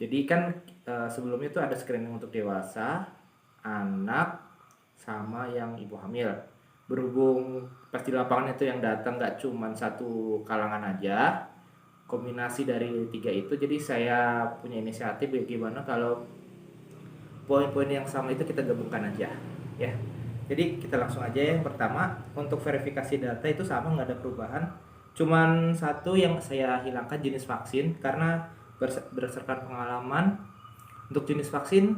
Jadi kan sebelumnya itu ada screening untuk dewasa, anak, sama yang ibu hamil. Berhubung pas di lapangan itu yang datang nggak cuma satu kalangan aja, kombinasi dari tiga itu, jadi saya punya inisiatif bagaimana kalau poin-poin yang sama itu kita gabungkan aja, ya. Jadi kita langsung aja yang pertama, untuk verifikasi data itu sama, nggak ada perubahan. Cuman satu yang saya hilangkan jenis vaksin karena berdasarkan pengalaman untuk jenis vaksin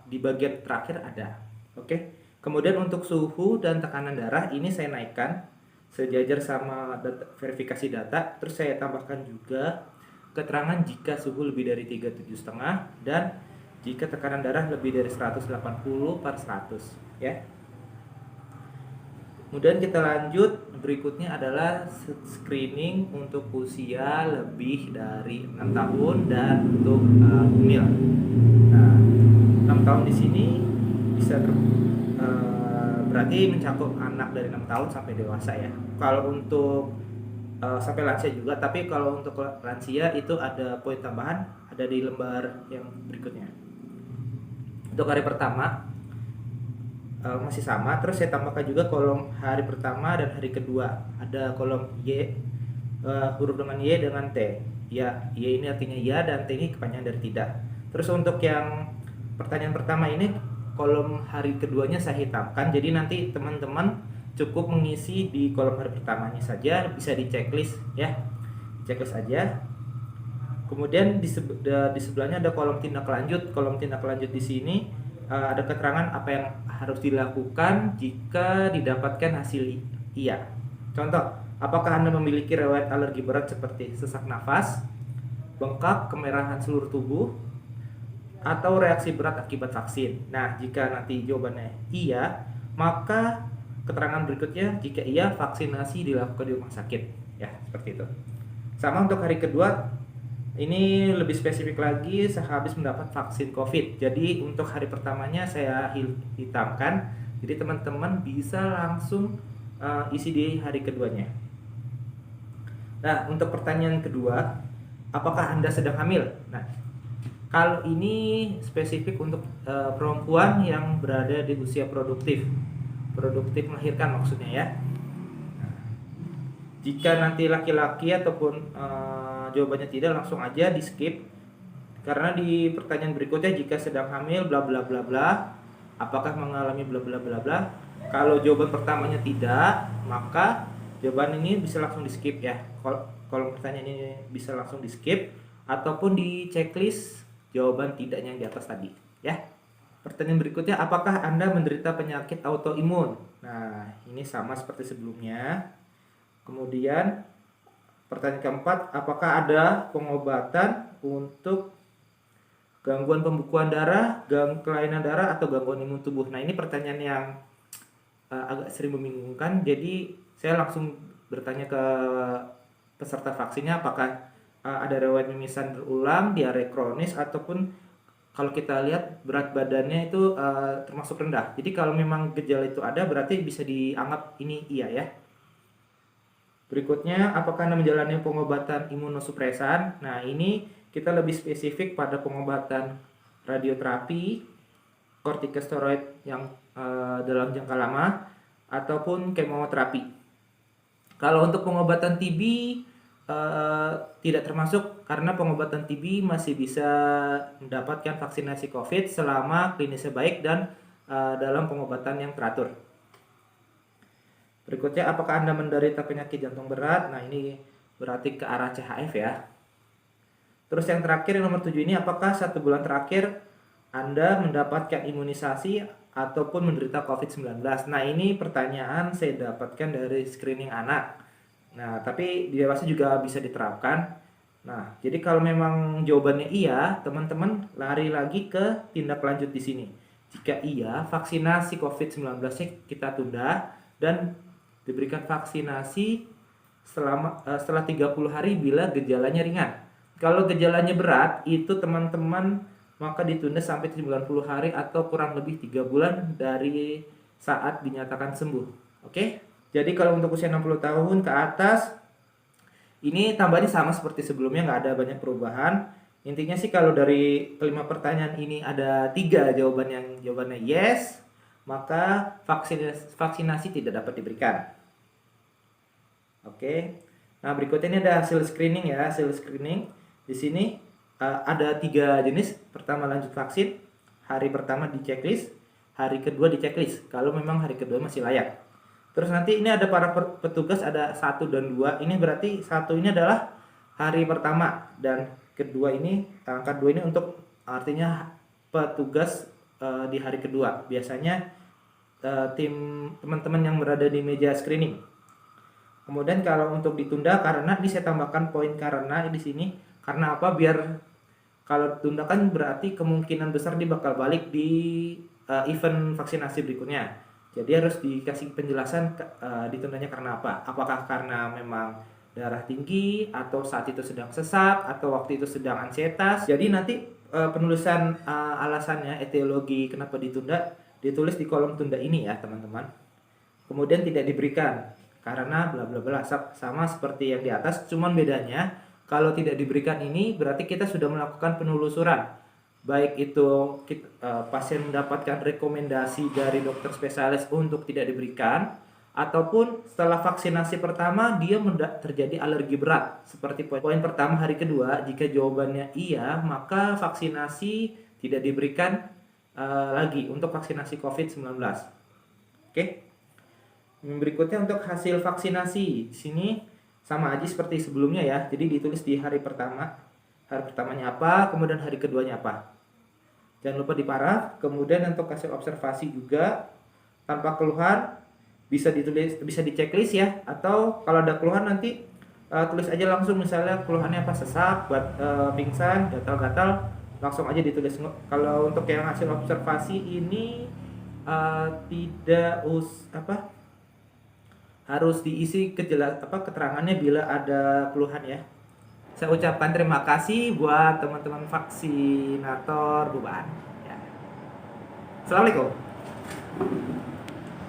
di bagian terakhir ada. Oke. Kemudian untuk suhu dan tekanan darah ini saya naikkan sejajar sama verifikasi data. Terus saya tambahkan juga keterangan jika suhu lebih dari 37,5 dan jika tekanan darah lebih dari 180/100, ya. Kemudian kita lanjut, berikutnya adalah screening untuk usia lebih dari 6 tahun dan untuk hamil. Nah, 6 tahun di sini bisa berarti mencakup anak dari 6 tahun sampai dewasa, ya. Kalau untuk sampai lansia juga, tapi kalau untuk lansia itu ada poin tambahan, ada di lembar yang berikutnya. Untuk hari pertama masih sama, terus saya tambahkan juga kolom hari pertama dan hari kedua. Ada kolom Y, huruf dengan Y dengan T. Ya, Y ini artinya ya dan T ini kepanjangan dari tidak. Terus untuk yang pertanyaan pertama ini, kolom hari keduanya saya hitamkan. Jadi nanti teman-teman cukup mengisi di kolom hari pertamanya saja, bisa di checklist, ya. Checklist aja. Kemudian di sebelahnya ada kolom tindak lanjut. Kolom tindak lanjut di sini ada keterangan apa yang harus dilakukan jika didapatkan hasil iya. Contoh, apakah Anda memiliki riwayat alergi berat seperti sesak nafas, bengkak, kemerahan seluruh tubuh, atau reaksi berat akibat vaksin? Nah, jika nanti jawabannya iya, maka keterangan berikutnya jika iya, vaksinasi dilakukan di rumah sakit, ya, seperti itu. Sama untuk hari kedua, ini lebih spesifik lagi, saya habis mendapat vaksin COVID. Jadi untuk hari pertamanya saya hitamkan, jadi teman-teman bisa langsung isi di hari keduanya. Nah, untuk pertanyaan kedua, apakah Anda sedang hamil? Nah, kalau ini spesifik untuk perempuan yang berada di usia produktif melahirkan maksudnya, ya. Jika nanti laki-laki ataupun jawabannya tidak, langsung aja di skip. Karena di pertanyaan berikutnya, jika sedang hamil bla bla bla bla, apakah mengalami bla bla bla bla. Kalau jawaban pertamanya tidak, maka jawaban ini bisa langsung di skip, ya. Kalau pertanyaan ini bisa langsung di skip ataupun di checklist jawaban tidaknya yang di atas tadi, ya. Pertanyaan berikutnya, apakah Anda menderita penyakit autoimun? Nah, ini sama seperti sebelumnya. Kemudian pertanyaan keempat, apakah ada pengobatan untuk gangguan pembekuan darah, kelainan darah, atau gangguan imun tubuh? Nah, ini pertanyaan yang agak sering membingungkan. Jadi saya langsung bertanya ke peserta vaksinnya, apakah ada riwayat mimisan berulang, diare kronis, ataupun kalau kita lihat berat badannya itu termasuk rendah. Jadi kalau memang gejala itu ada, berarti bisa dianggap ini iya, ya. Berikutnya, apakah Anda menjalani pengobatan imunosupresan? Nah, ini kita lebih spesifik pada pengobatan radioterapi, kortikosteroid yang dalam jangka lama, ataupun kemoterapi. Kalau untuk pengobatan TB tidak termasuk, karena pengobatan TB masih bisa mendapatkan vaksinasi COVID selama klinisnya baik dan dalam pengobatan yang teratur. Berikutnya, apakah Anda menderita penyakit jantung berat? Nah, ini berarti ke arah CHF, ya. Terus yang terakhir, yang nomor 7 ini, apakah 1 bulan terakhir Anda mendapatkan imunisasi ataupun menderita COVID-19? Nah, ini pertanyaan saya dapatkan dari screening anak. Nah, tapi di dewasa juga bisa diterapkan. Nah, jadi kalau memang jawabannya iya, teman-teman lari lagi ke tindak lanjut di sini. Jika iya, vaksinasi COVID-19-nya kita tunda dan diberikan vaksinasi setelah 30 hari bila gejalanya ringan. Kalau gejalanya berat, itu teman-teman maka ditunda sampai 90 hari atau kurang lebih 3 bulan dari saat dinyatakan sembuh. Oke? Jadi kalau untuk usia 60 tahun ke atas, ini tambahnya sama seperti sebelumnya, nggak ada banyak perubahan. Intinya sih kalau dari kelima pertanyaan ini ada 3 jawabannya yes, maka vaksinasi tidak dapat diberikan. Oke. Nah, berikutnya ini ada hasil screening ya, hasil screening. Di sini ada 3 jenis. Pertama lanjut vaksin, hari pertama di checklist, hari kedua di checklist. Kalau memang hari kedua masih layak. Terus nanti ini ada para petugas, ada 1 dan 2. Ini berarti 1 ini adalah hari pertama dan kedua ini, angka 2 ini untuk artinya petugas di hari kedua. Biasanya tim teman-teman yang berada di meja screening. Kemudian kalau untuk ditunda, karena ini saya tambahkan poin karena di sini, karena apa? Biar kalau ditunda kan berarti kemungkinan besar dia bakal balik di event vaksinasi berikutnya. Jadi harus dikasih penjelasan ditundanya karena apa? Apakah karena memang darah tinggi, atau saat itu sedang sesak, atau waktu itu sedang ansietas. Jadi nanti penulisan alasannya, etiologi kenapa ditunda, ditulis di kolom tunda ini ya teman-teman. Kemudian tidak diberikan karena bla bla bla, sama seperti yang di atas, cuman bedanya kalau tidak diberikan ini berarti kita sudah melakukan penelusuran. Baik itu pasien mendapatkan rekomendasi dari dokter spesialis untuk tidak diberikan, ataupun setelah vaksinasi pertama dia terjadi alergi berat. Seperti poin pertama hari kedua, jika jawabannya iya, maka vaksinasi tidak diberikan lagi untuk vaksinasi COVID-19. Oke. Berikutnya untuk hasil vaksinasi. Di sini sama aja seperti sebelumnya ya. Jadi ditulis di hari pertama. Hari pertamanya apa, kemudian hari keduanya apa. Jangan lupa diparaf. Kemudian untuk hasil observasi juga tanpa keluhan, bisa ditulis, bisa di checklist ya, atau kalau ada keluhan nanti tulis aja langsung, misalnya keluhannya apa, sesak, pingsan, gatal-gatal, langsung aja ditulis. Kalau untuk yang hasil observasi ini tidak harus diisi keterangannya bila ada keluhan ya. Saya ucapkan terima kasih buat teman-teman vaksinator beban. Ya. Assalamualaikum.